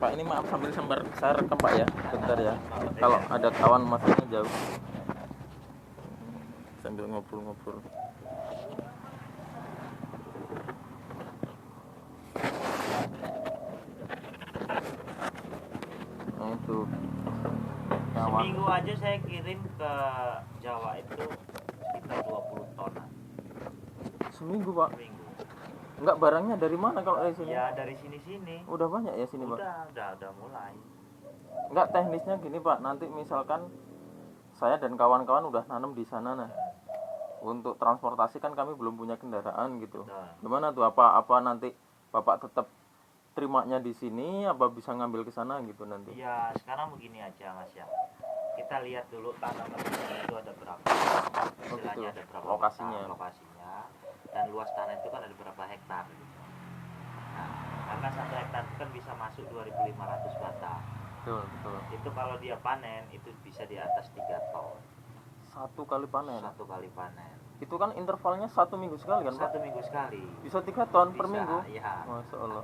Pak, ini maaf sambil saya rekam Pak ya, bentar ya. Kalau ada kawan masuknya jauh, sambil ngobrol-ngobrol. Nah, itu kawan. Seminggu aja saya kirim ke Jawa itu sekitar 20 tonan. Seminggu Pak? Seminggu. Enggak, barangnya dari mana kalau dari sini? Ya dari sini-sini. Udah banyak ya sini Pak? Udah mulai. Enggak, teknisnya gini Pak, nanti misalkan saya dan kawan-kawan udah nanam di sana, nah untuk transportasi kan kami belum punya kendaraan gitu. Gimana tuh, apa nanti Bapak tetap terimanya di sini, apa bisa ngambil ke sana gitu nanti? Ya sekarang begini aja Mas ya, kita lihat dulu tanaman itu ada berapa, istilahnya ada berapa lokasinya, dan luas tanah itu kan ada berapa hektar gitu. Nah, karena 1 hektar itu kan bisa masuk 2.500 batang. Betul. Itu kalau dia panen itu bisa di atas 3 ton. Satu kali panen. Itu kan intervalnya 1 minggu sekali kan Pak? 1 minggu sekali. Bisa 3 ton per Bisa, minggu? ya. Masya Allah.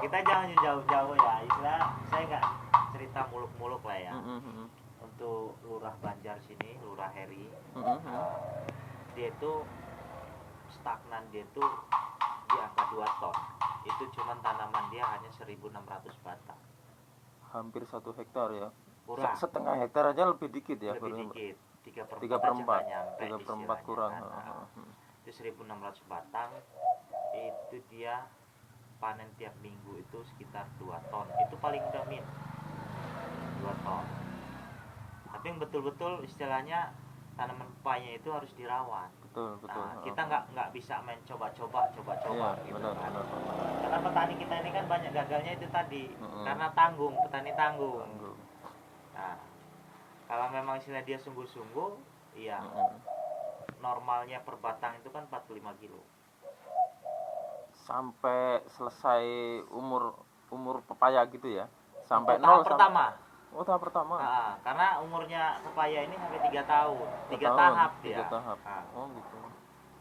Kita jangan jauh-jauh ya, istilah saya nggak cerita muluk-muluk lah ya. Untuk Lurah Banjar sini, Lurah Heri, dia itu stagnan, dia itu di angka 2 ton. Itu cuman tanaman dia hanya 1.600 batang. Hampir 1 hektar ya. Kurang. Setengah hektar aja lebih dikit ya. Lebih dikit. 3/4 kurang. Itu 1.600 batang. Itu dia panen tiap minggu itu sekitar 2 ton. Itu paling udah 2 ton. Tapi yang betul-betul istilahnya tanaman pepaya itu harus dirawat. Betul. Nah, kita nggak bisa main coba-coba Iya, gitu benar. Karena petani kita ini kan banyak gagalnya itu tadi. Karena petani tanggung. Nah, kalau memang istilah dia sungguh-sungguh, iya. Normalnya per batang itu kan 45 kilo. Sampai selesai umur pepaya gitu ya. Sampai tahap 0 pertama. Tahap pertama. Nah, karena umurnya pepaya ini sampai 3 tahun. 3 tahap dia. 3 tahap. Nah, Gitu.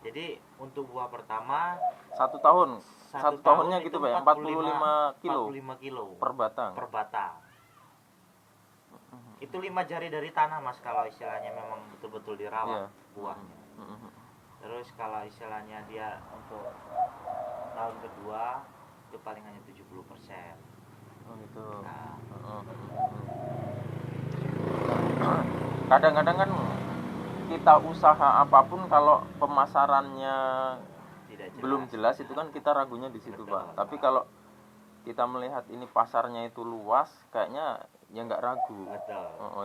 jadi untuk buah pertama 1 tahun. 1 tahunnya gitu Pak ya. 45 kilo per batang. Itu 5 jari dari tanah Mas kalau istilahnya memang betul-betul dirawat buahnya. Terus kalau istilahnya dia untuk tahun kedua itu paling hanya 70%. Gitu. Nah, kadang-kadang kan kita usaha apapun kalau pemasarannya belum jelas itu kan kita ragunya di situ Pak. Tapi kalau kita melihat ini pasarnya itu luas, kayaknya ya nggak ragu.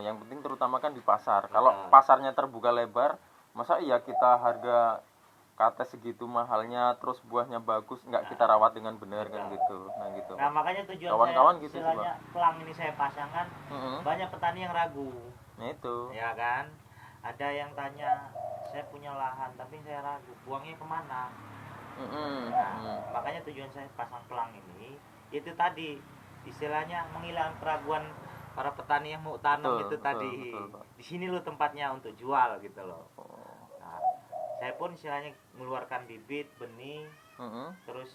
Yang penting terutama kan di pasar. Kalau pasarnya terbuka lebar, masa iya kita harga kata segitu mahalnya, terus buahnya bagus, nggak kita rawat dengan benar kan gitu. Nah makanya tujuan kawan-kawan saya gitu istilahnya pelang ini saya pasangkan, banyak petani yang ragu. Nah itu. Ya kan, ada yang tanya, saya punya lahan tapi saya ragu, buangnya kemana? Makanya tujuan saya pasang pelang ini itu tadi istilahnya menghilangkan keraguan para petani yang mau tanam itu tadi. Di sini lo tempatnya untuk jual gitu loh. Nah, saya pun istilahnya mengeluarkan bibit, benih, terus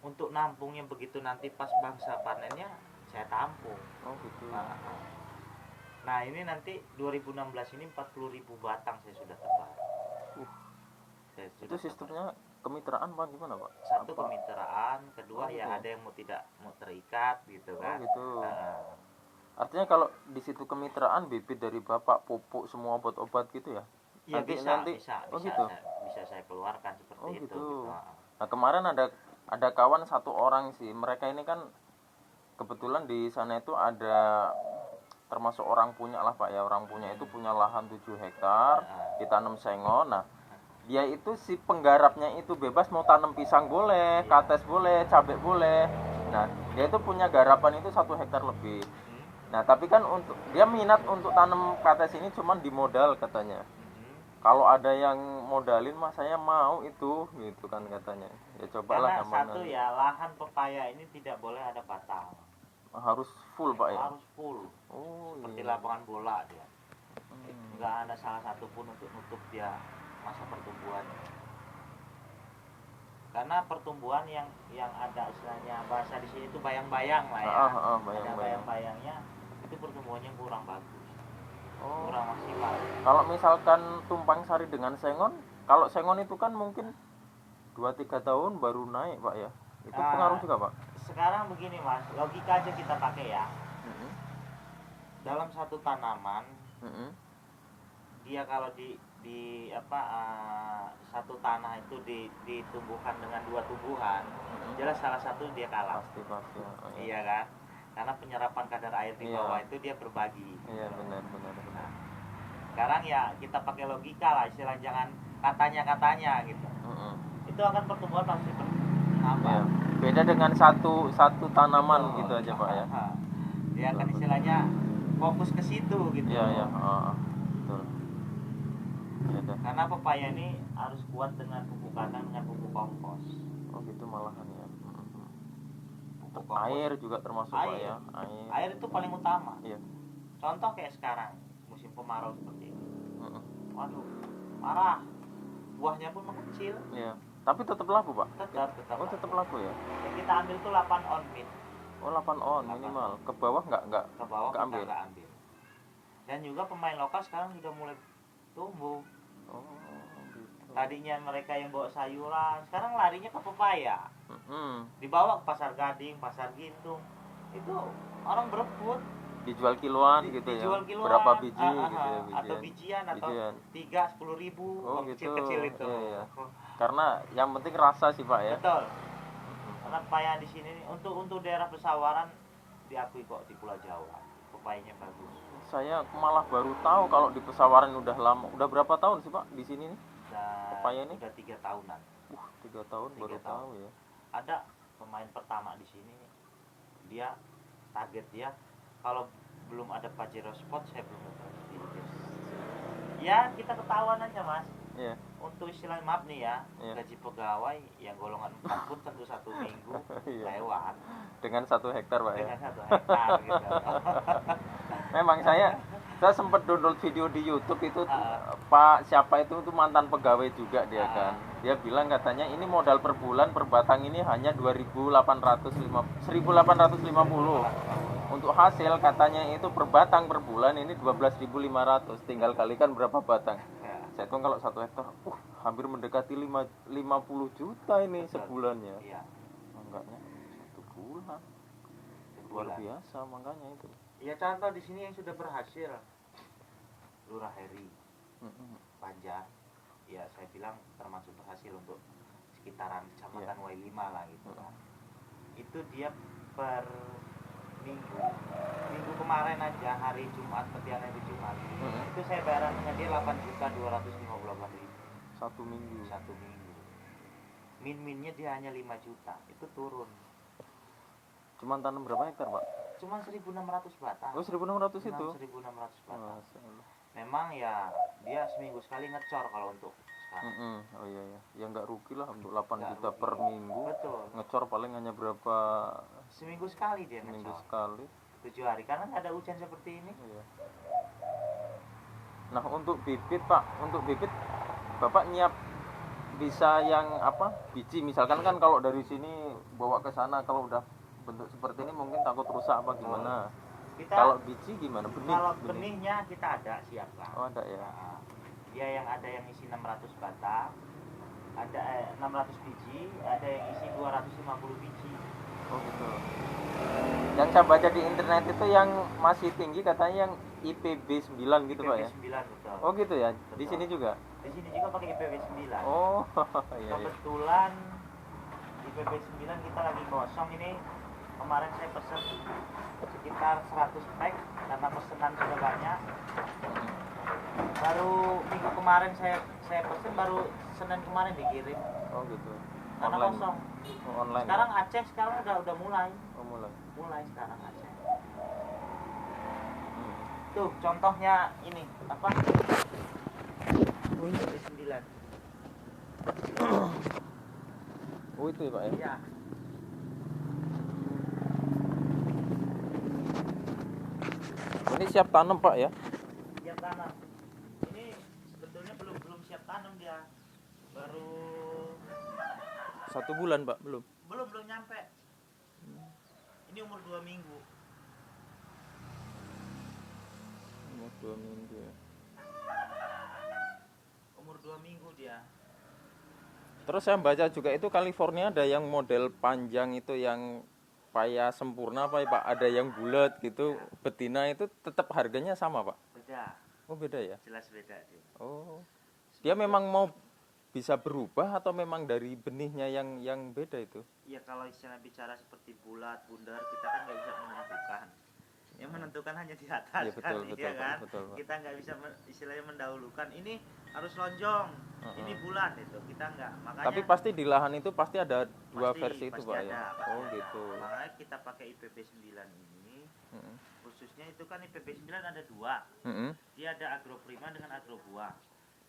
untuk nampungnya begitu nanti pas bangsa panennya saya tampung. Gitu. Nah ini nanti 2016 ini 40.000 batang saya sudah tebar. Itu sistemnya kemitraan Pak, gimana Pak? Satu kemitraan, kedua ya ada yang mau terikat gitu kan. Gitu. Artinya kalau di situ kemitraan, bibit dari Bapak, pupuk, semua obat-obat gitu ya? Iya nanti, bisa gitu. Bisa saya keluarkan seperti itu. Gitu. Nah kemarin ada kawan 1 orang sih, mereka ini kan kebetulan di sana itu ada termasuk orang punya lah Pak ya, orang punya itu punya lahan 7 hektar, ditanam sengon. Nah dia itu si penggarapnya itu bebas, mau tanam pisang boleh, kates boleh, cabai boleh. Nah dia itu punya garapan itu 1 hektar lebih. Nah tapi kan untuk dia minat untuk tanam kates ini cuman di modal katanya. Kalau ada yang modalin mah saya mau itu gitu kan katanya. Ya cobalah. Karena satu ya, lahan pepaya ini tidak boleh ada batang. Harus full Pak ya? Harus full. Seperti lapangan bola dia. Enggak ada salah satu pun untuk nutup dia masa pertumbuhan. Karena pertumbuhan yang ada istilahnya bahasa di sini itu bayang-bayang lah ya. Ada Bayang-bayang. bayang-bayangnya itu pertumbuhannya kurang bagus. Oh. Kurang maksimal. Kalau misalkan tumpang sari dengan sengon, kalau sengon itu kan mungkin 2-3 tahun baru naik Pak ya. Itu pengaruh juga Pak? Sekarang begini Mas, logika aja kita pakai ya. Dalam satu tanaman, dia kalau di satu tanah itu ditumbuhkan dengan 2 tumbuhan, jelas salah satu dia kalah. Pasti. Iya kan? Karena penyerapan kadar air di bawah itu dia berbagi. Iya, benar. Nah, sekarang ya kita pakai logika lah, istilah jangan katanya gitu. Itu akan pertumbuhan pasti bertambah. Ya. Beda dengan satu tanaman gitu aja Pak ya. Dia akan istilahnya fokus ke situ gitu. Iya. Betul. Ya, karena pepaya ini harus kuat dengan pupuk kandang dengan pupuk kompos. Oh gitu malahan ya. Pupuk kompos. Air juga termasuk Pak ya. Air itu paling utama. Iya. Contoh kayak sekarang musim kemarau seperti ini. Waduh, marah. Buahnya pun mengecil. Iya. Tapi tetap laku Pak? Tetap. Oh tetap laku ya? Yang kita ambil tuh 8 on min. Oh 8 on minimal. Ke bawah nggak Ke bawah kita ambil. nggak ambil. Dan juga pemain lokal sekarang sudah mulai tumbuh. Oh gitu. Tadinya mereka yang bawa sayuran, sekarang larinya ke pepaya. Dibawa ke pasar Gading, pasar Gintung. Itu orang berebut. Dijual kiloan gitu ya? Dijual kiloan. Berapa biji gitu ya? Atau bijian atau 3-10 ribu. Oh gitu. Kecil-kecil itu. Iya. Karena yang penting rasa sih Pak ya? Betul. Karena pepaya di sini untuk daerah pesawaran diakui kok di Pulau Jawa. Pepayanya bagus. Saya malah baru tahu kalau di Pesawaran udah lama. Udah berapa tahun sih Pak di sini nih? Pepaya ini udah 3 tahunan. 3 tahun baru tahu ya. Ada pemain pertama di sini. Dia target dia kalau belum ada Pajero Spot saya belum tahu. Ya kita ketahuan aja Mas. Iya. Untuk istilah maaf nih ya, gaji pegawai yang golongan 4 pun tentu 1 minggu lewat. Dengan 1 hektar Pak ya? Dengan 1 hektar gitu. Memang saya sempat download video di YouTube itu Pak siapa itu mantan pegawai juga dia kan. Dia bilang katanya ini modal per bulan per batang ini hanya 1.850. Untuk hasil katanya itu per batang per bulan ini 12.500. Tinggal kalikan berapa batang. Saya hitung kalau 1 hektar, hampir mendekati 50 juta ini sebulannya. Iya. Enggaknya 1 bulan. Luar biasa makanya itu. Ya contoh di sini yang sudah berhasil, Lurah Heri, Banjar, ya saya bilang termasuk berhasil untuk sekitaran kecamatan Y5 lah gitu kan. Itu dia per minggu kemarin aja hari Jumat, petian hari Jumat, itu saya bayarannya dia 8.258.000. 1 minggu. Minnya dia hanya 5 juta, itu turun. Cuman tanam berapa hektar Pak? Cuma 1.600 batang. Oh 1.600 itu? 1.600 batang. Memang ya dia seminggu sekali ngecor kalau untuk sekarang. Oh iya. Ya nggak rugi lah untuk 8 juta per minggu. Betul. Ngecor paling hanya berapa? Seminggu sekali dia ngecor. Seminggu sekali. 7 hari karena nggak ada hujan seperti ini. Iya. Nah untuk bibit Pak, Bapak nyiap bisa yang apa? Biji misalkan kan kalau dari sini bawa ke sana kalau udah bentuk seperti ini mungkin takut rusak apa gimana? Kalau biji gimana? Kalau benihnya kita ada siap lah. Oh ada ya. Nah, dia yang ada yang isi 600 batang, ada 600 biji, ada yang isi 250 biji. Oh gitu. Yang saya baca di internet itu yang masih tinggi katanya yang IPB 9 gitu Pak ya? IPB 9 betul. Oh gitu ya. Betul. Di sini juga? Di sini juga pakai IPB 9. Oh iya. Kebetulan IPB 9 kita lagi kosong ini. Kemarin saya pesen sekitar 100 pack karena pesanan sudah banyak. Baru minggu kemarin saya pesen, baru Senin kemarin dikirim. Oh gitu. Karena Online. kosong. Oh, online. Sekarang Aceh udah mulai. Oh mulai. Mulai sekarang Aceh. Tuh contohnya ini apa? Ini 9. Oh itu ya Pak ya? Iya. Ini siap tanam Pak ya? Siap tanam. Ini sebetulnya belum siap tanam dia. Baru 1 bulan Pak, belum? Belum nyampe. Ini umur 2 minggu. Umur 2 minggu ya. Umur 2 minggu dia. Terus saya baca juga itu California ada yang model panjang itu yang paya sempurna apa ya Pak? Ada yang bulat gitu, betina itu tetap harganya sama Pak? Beda. Oh beda ya? Jelas beda dia. Oh, dia memang mau bisa berubah atau memang dari benihnya yang beda itu? Ya kalau istilah bicara seperti bulat, bundar, kita kan nggak bisa menentukan. Yang menentukan hanya di atas Ya, betul, kan, betul, iya kan? betul, Pak. Kita nggak bisa istilahnya mendahulukan. Ini harus lonjong, ini bulat itu. Kita nggak. Makanya. Tapi pasti di lahan itu pasti ada dua Pasti- versi itu pasti Pak ada, ya? pasti Oh ada. gitu. Makanya kita pakai IPB 9 ini. Mm-mm. Khususnya itu kan IPB 9 ada 2. Mm-mm. Dia ada agroprima dengan agrobuah.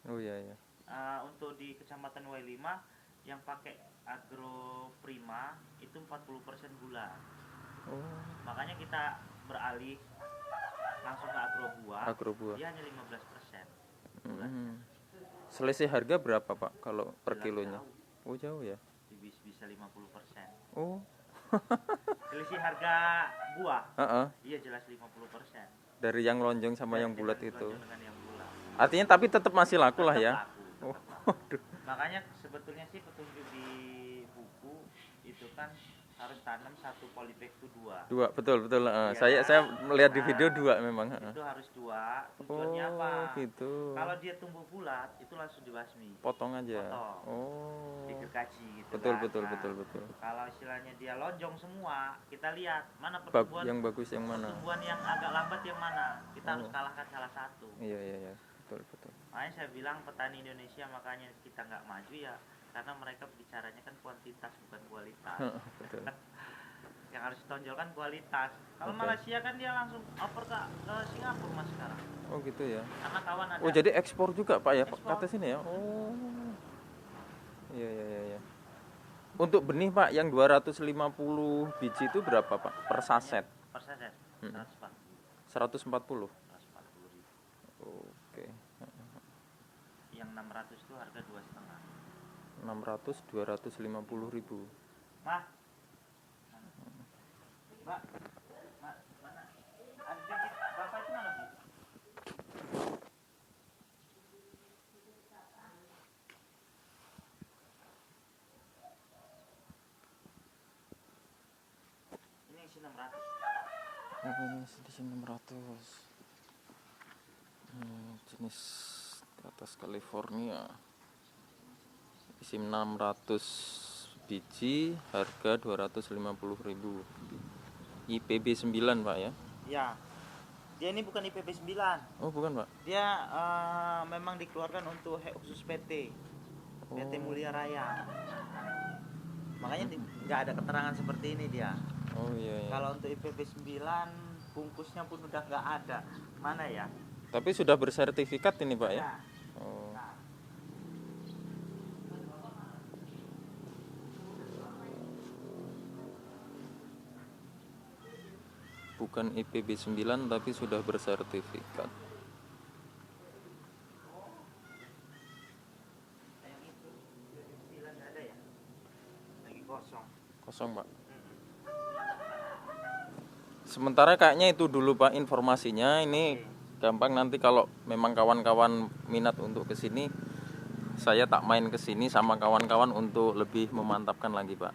Oh iya iya. Untuk di Kecamatan W5 yang pakai agroprima itu 40% gula. Oh, Makanya kita beralih langsung ke agrobuah. agrobuah. Dia hanya 15%. Mm-mm. Selisih harga berapa Pak kalau per Jelas kilonya? jauh. Oh jauh ya. Bisa 50%. Oh. Selisih harga buah. Heeh. Iya jelas 50%. Dari yang lonjong sama yang Dengan bulat itu. lonjong dengan yang bulat. Artinya tapi tetap masih laku lah Tetap ya. laku, Oh, tetap laku. aduh. Makanya sebetulnya sih petunjuk di buku itu kan harus tanam 1 polybag itu 2. Dua, betul betul. Iya Saya kan? melihat di Nah, video 2 memang. Itu harus 2. Tujuannya apa? Oh gitu. Kalau dia tumbuh bulat itu langsung dibasmi, Potong aja. Potong. Oh. digergaji gitu Betul kan. betul Nah, betul betul. Kalau istilahnya dia lonjong semua, kita lihat mana Bag pertumbuhan yang bagus yang mana? pertumbuhan yang agak lambat yang mana. Kita harus Oh. kalahkan salah satu. Iya iya iya. Betul betul. Makanya saya bilang petani Indonesia makanya kita nggak maju ya karena mereka bicaranya kan kuantitas bukan kualitas. Betul. Yang harus ditonjolkan kualitas. Kalau Oke. Malaysia kan dia langsung oper ke Singapura mas sekarang. Oh gitu ya. Karena kawan ada. Oh jadi ekspor juga Pak ya Ekspor. kata sini ya. Oh. Iya iya iya iya. Untuk benih Pak yang 250 biji itu berapa Pak per saset? Per saset Mm-mm. 140 140. 140.000. Oke. Yang 600 itu harga 2,5. 600 250.000. Mah. Mbak. Mbak, mana? Ada Bapak itu mana, Bu? Ini isi 600. Oh, ini di sini 600. Jenis di atas California. Isi 600 biji, harga 250.000. IPB 9 Pak ya? Ya. Dia ini bukan IPB 9. Oh bukan Pak? Dia memang dikeluarkan untuk khusus PT. PT Oh. Mulia Raya. Makanya nggak ada keterangan seperti ini dia. Oh iya iya. Kalau untuk IPB 9 bungkusnya pun udah nggak ada. Mana ya? Tapi sudah bersertifikat ini Pak ya? Ya. Oh. Nah, Bukan IPB 9 tapi sudah bersertifikat. yang itu IPB 9 nggak ada ya? Lagi kosong. Kosong Pak. Sementara kayaknya itu dulu Pak informasinya. Ini gampang nanti kalau memang kawan-kawan minat untuk kesini, saya tak main kesini sama kawan-kawan untuk lebih memantapkan lagi Pak.